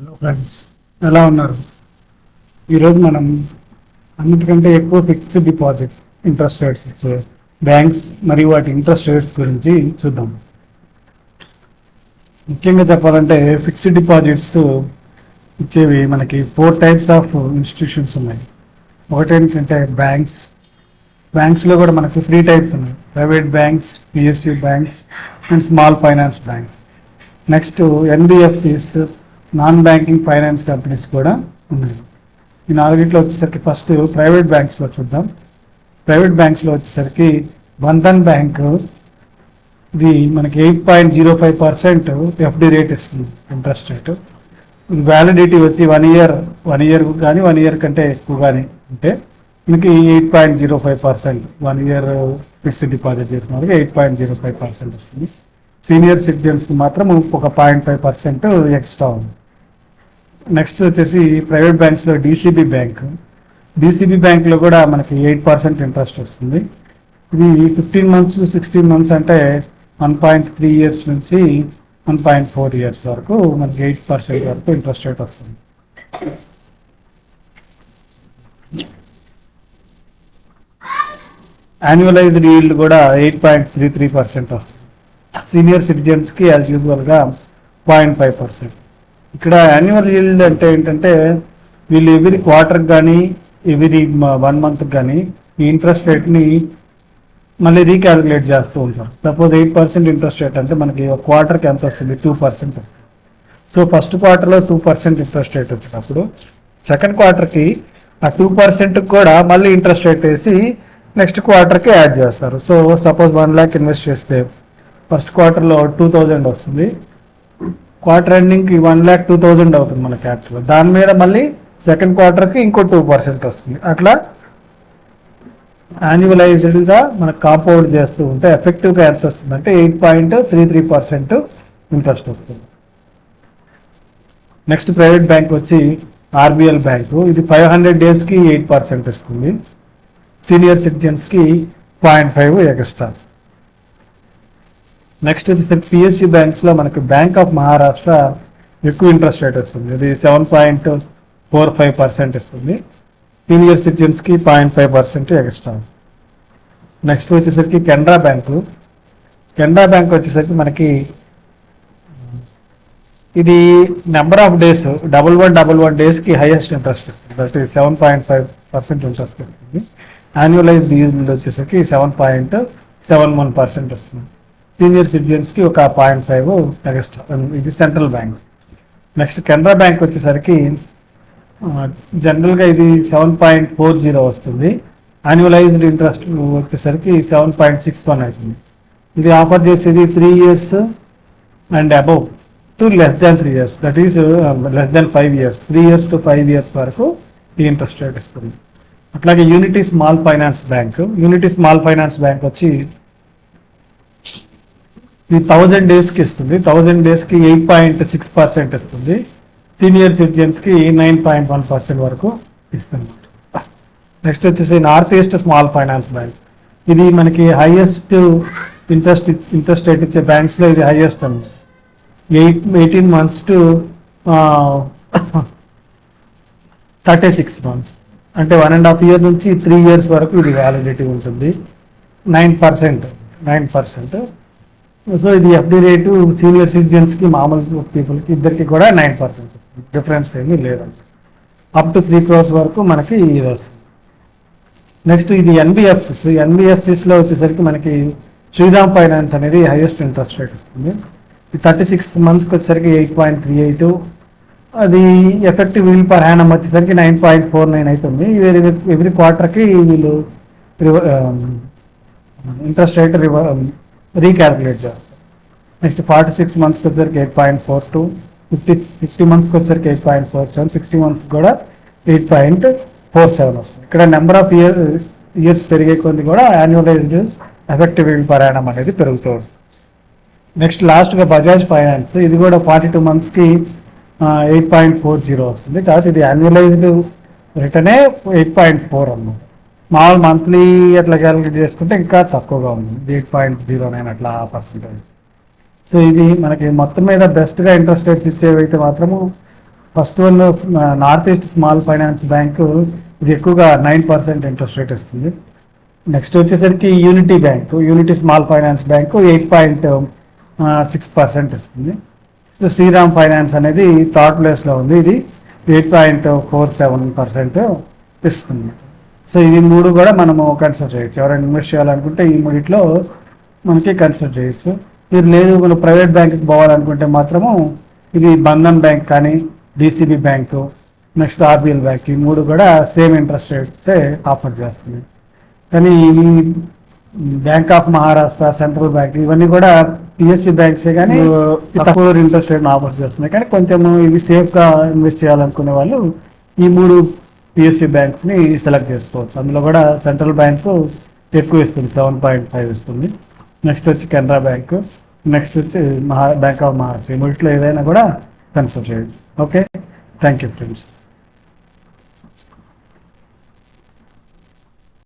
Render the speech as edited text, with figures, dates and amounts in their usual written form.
Hello friends, ఎలా ఉన్నారు? ఈరోజు మనం అన్నిటికంటే ఎక్కువ ఫిక్స్డ్ డిపాజిట్ ఇంట్రెస్ట్ రేట్స్ ఇచ్చే బ్యాంక్స్ మరియు వాటి ఇంట్రెస్ట్ రేట్స్ గురించి చూద్దాం. ముఖ్యంగా చెప్పాలంటే ఫిక్స్డ్ డిపాజిట్స్ ఇచ్చేవి మనకి 4 టైప్స్ ఆఫ్ ఇన్స్టిట్యూషన్స్ ఉన్నాయి. ఒకటి ఏంటంటే బ్యాంక్స్లో కూడా మనకు 3 టైప్స్ ఉన్నాయి: private banks, PSU banks and small finance banks. Next NBFCs, non banking finance companies కూడా ఉన్నాయి. ఈ నాలుగిట్లో వచ్చేసరికి ఫస్ట్ ప్రైవేట్ బ్యాంక్స్లో చూద్దాం. ప్రైవేట్ బ్యాంక్స్లో వచ్చేసరికి బంధన్ బ్యాంక్ ఇది మనకి 8.05% ఎఫ్డి రేట్ ఇస్తుంది, ఇంట్రెస్ట్ రేటు. వ్యాలిడిటీ వచ్చి 1 ఇయర్ కానీ 1 ఇయర్ కంటే ఎక్కువ కానీ ఉంటే మనకి 8.05%, 1 ఇయర్ ఫిక్స్డ్ డిపాజిట్ చేసిన వాళ్ళకి 8.05% వస్తుంది. సీనియర్ సిటిజన్స్కి మాత్రం ఒక 0.5% ఎక్స్ట్రా ఉంది. నెక్స్ట్ వచ్చేసి ప్రైవేట్ బ్యాంక్స్లో డిసిబి బ్యాంక్లో కూడా మనకి 8% ఇంట్రెస్ట్ వస్తుంది. ఇది 15 months to 16 months అంటే 1.3 years నుంచి 1.4 years వరకు మనకి 8% వరకు ఇంట్రెస్ట్ రేట్ వస్తుంది. యాన్యువలైజ్డ్ ఈల్డ్ కూడా 8.33% వస్తుంది. సీనియర్ సిటిజన్స్కి యాజ్ యూజువల్గా 0.5%. ఇక్కడ యాన్యువల్ ఈల్డ్ అంటే ఏంటంటే వీళ్ళు ఎవ్రీ క్వార్టర్కి కానీ ఎవ్రీ 1 month కానీ ఈ ఇంట్రెస్ట్ రేట్ని మళ్ళీ రీక్యాలిక్యులేట్ చేస్తూ ఉంటారు. సపోజ్ 8% ఇంట్రెస్ట్ రేట్ అంటే మనకి ఒక క్వార్టర్కి ఎంత వస్తుంది? 2% వస్తుంది. సో ఫస్ట్ క్వార్టర్లో 2% ఇంట్రెస్ట్ రేట్ వచ్చినప్పుడు సెకండ్ క్వార్టర్కి ఆ 2% కూడా మళ్ళీ ఇంట్రెస్ట్ రేట్ వేసి నెక్స్ట్ క్వార్టర్కి యాడ్ చేస్తారు. సో సపోజ్ 1 lakh ఇన్వెస్ట్ చేస్తే ఫస్ట్ క్వార్టర్లో 2000 వస్తుంది, క్వార్టర్ ఎండింగ్కి 1,02,000 అవుతుంది మన క్యాపిటల్. దాని మీద మళ్ళీ సెకండ్ క్వార్టర్కి ఇంకో 2% వస్తుంది. అట్లా యాన్యువలైజ్డ్గా మనకు కాంపౌండ్ చేస్తూ ఉంటే ఎఫెక్టివ్గా ఎంత వస్తుంది అంటే 8.33% ఇంట్రెస్ట్ వస్తుంది. నెక్స్ట్ ప్రైవేట్ బ్యాంక్ వచ్చి ఆర్బిఎల్ బ్యాంకు. ఇది 500 daysకి 8% ఇస్తుంది. సీనియర్ సిటిజన్స్కి 0.5 ఎక్స్ట్రా. నెక్స్ట్ వచ్చేసరికి పిఎస్యూ బ్యాంక్స్లో మనకి బ్యాంక్ ఆఫ్ మహారాష్ట్ర ఎక్కువ ఇంట్రెస్ట్ రేట్ వస్తుంది. ఇది 7.45% ఇస్తుంది. సీనియర్ సిటిజన్స్కి 0.5% ఎక్స్ట్రా. నెక్స్ట్ వచ్చేసరికి కెనరా బ్యాంక్ వచ్చేసరికి మనకి ఇది నెంబర్ ఆఫ్ డేస్ 1111 డేస్కి హైయెస్ట్ ఇంట్రెస్ట్ ఇస్తుంది. దట్ ఈస్ 7.5% ఇంట్రెస్ట్ ఇస్తుంది. యాన్యువలైజ్డ్ ఈల్డ్ వచ్చేసరికి 7.71% వస్తుంది. సీనియర్ సిటిజన్స్కి ఒక 0.5 ఎక్స్ట్రా. ఇది central bank. Next Canara bank వచ్చేసరికి జనరల్గా ఇది 7.40 వస్తుంది. యాన్యువలైజ్డ్ ఇంట్రెస్ట్ వచ్చేసరికి 7.61 అవుతుంది. ఇది ఆఫర్ చేసేది 3 years and above to less than 3 years, that is less than 5 years, 3 years to 5 years వరకు ఈ ఇంట్రెస్ట్ రేట్ ఇస్తుంది. అట్లాగే యూనిటీ స్మాల్ ఫైనాన్స్ బ్యాంక్ వచ్చి ఇది 1000 daysకి ఇస్తుంది. 1000 daysకి 8.6% ఇస్తుంది. సీనియర్ సిటిజన్స్కి 9.1% వరకు ఇస్తుంది. నెక్స్ట్ వచ్చేసి north east small finance bank. ఇది మనకి హైయెస్ట్ ఇంట్రెస్ట్ రేట్ ఇచ్చే బ్యాంక్స్లో ఇది హైయెస్ట్ అండి. 18 months to 36 months అంటే 1.5 year నుంచి 3 years వరకు ఇది వ్యాలిడిటీ ఉంటుంది. 9%. సో ఇది ఎఫ్డి రేటు సీనియర్ సిటిజన్స్కి మామూలు పీపుల్కి ఇద్దరికి కూడా 9%. డిఫరెన్స్ ఏమీ లేదండి. అప్ టు 3 crores వరకు మనకి ఇది వస్తుంది. నెక్స్ట్ ఇది ఎన్బిఎఫ్సిస్లో వచ్చేసరికి మనకి శ్రీరామ్ ఫైనాన్స్ అనేది హైయెస్ట్ ఇంట్రెస్ట్ రేట్ వస్తుంది. 36 monthsకి వచ్చేసరికి 8.38. అది ఎఫెక్టివ్ ఈల్డ్ పర్ యానం వచ్చేసరికి 9.49 అవుతుంది. ఎవ్రీ క్వార్టర్కి వీళ్ళు ఇంట్రెస్ట్ రేట్ రీక్యాలిక్యులేట్ చేస్తారు. నెక్స్ట్ 46 monthsకి వచ్చేసరికి 8.42, 50 monthsకి వచ్చేసరికి 8.47, 60 months కూడా 8.47 వస్తుంది. ఇక్కడ నెంబర్ ఆఫ్ ఇయర్స్ పెరిగే కొద్ది కూడా annualised effective yield per annum అనేది పెరుగుతూ ఉంటుంది. నెక్స్ట్ లాస్ట్గా బజాజ్ ఫైనాన్స్. ఇది కూడా 42 monthsకి 8.40 వస్తుంది. కాబట్టి ఇది యాన్యువలైజ్డ్ రిటర్నే 8.4 అన్నమాట. మామూలు మంత్లీ అట్లా క్యాలిక్యులేట్ చేసుకుంటే ఇంకా తక్కువగా ఉంది, 8.09 అట్లా %. సో ఇది మనకి మొత్తం మీద బెస్ట్గా ఇంట్రెస్ట్ రేట్స్ ఇచ్చేవి అయితే మాత్రము first one north east small finance bank, ఇది ఎక్కువగా 9% ఇంట్రెస్ట్ రేట్ ఇస్తుంది. నెక్స్ట్ వచ్చేసరికి యూనిటీ స్మాల్ ఫైనాన్స్ బ్యాంకు 8.6% ఇస్తుంది. శ్రీరామ్ ఫైనాన్స్ అనేది థర్డ్ ప్లేస్లో ఉంది, ఇది 8.47% ఇస్తుంది. సో ఇవి మూడు కూడా మనము కన్సిడర్ చేయొచ్చు. ఎవరైనా ఇన్వెస్ట్ చేయాలనుకుంటే ఈ మూడిట్లో మనకి కన్సిడర్ చేయొచ్చు. మీరు లేదు మనం ప్రైవేట్ బ్యాంక్కి పోవాలనుకుంటే మాత్రము ఇది బంధన్ బ్యాంక్ కానీ, DCB bank, next RBL bank, ఈ మూడు కూడా సేమ్ ఇంట్రెస్ట్ రేట్సే ఆఫర్ చేస్తుంది. కానీ ఈ bank of Maharashtra, central bank ఇవన్నీ కూడా పిఎస్యూ బ్యాంక్సే కానీ తక్కువ ఇంట్రెస్ట్ రేట్ ఆఫర్ చేస్తున్నాయి. కానీ కొంచెం ఇవి సేఫ్గా ఇన్వెస్ట్ చేయాలనుకునే వాళ్ళు ఈ మూడు పిఎస్యూ బ్యాంక్స్ని సెలెక్ట్ చేసుకోవచ్చు. అందులో కూడా సెంట్రల్ బ్యాంకు ఎక్కువ ఇస్తుంది, 7.5 ఇస్తుంది. నెక్స్ట్ వచ్చి కెనరా బ్యాంకు, నెక్స్ట్ వచ్చి బ్యాంక్ ఆఫ్ మహారాష్ట్ర. ఈ మూడిట్లో ఏదైనా కూడా కన్సిడర్ చేయొచ్చు. Okay, thank you friends.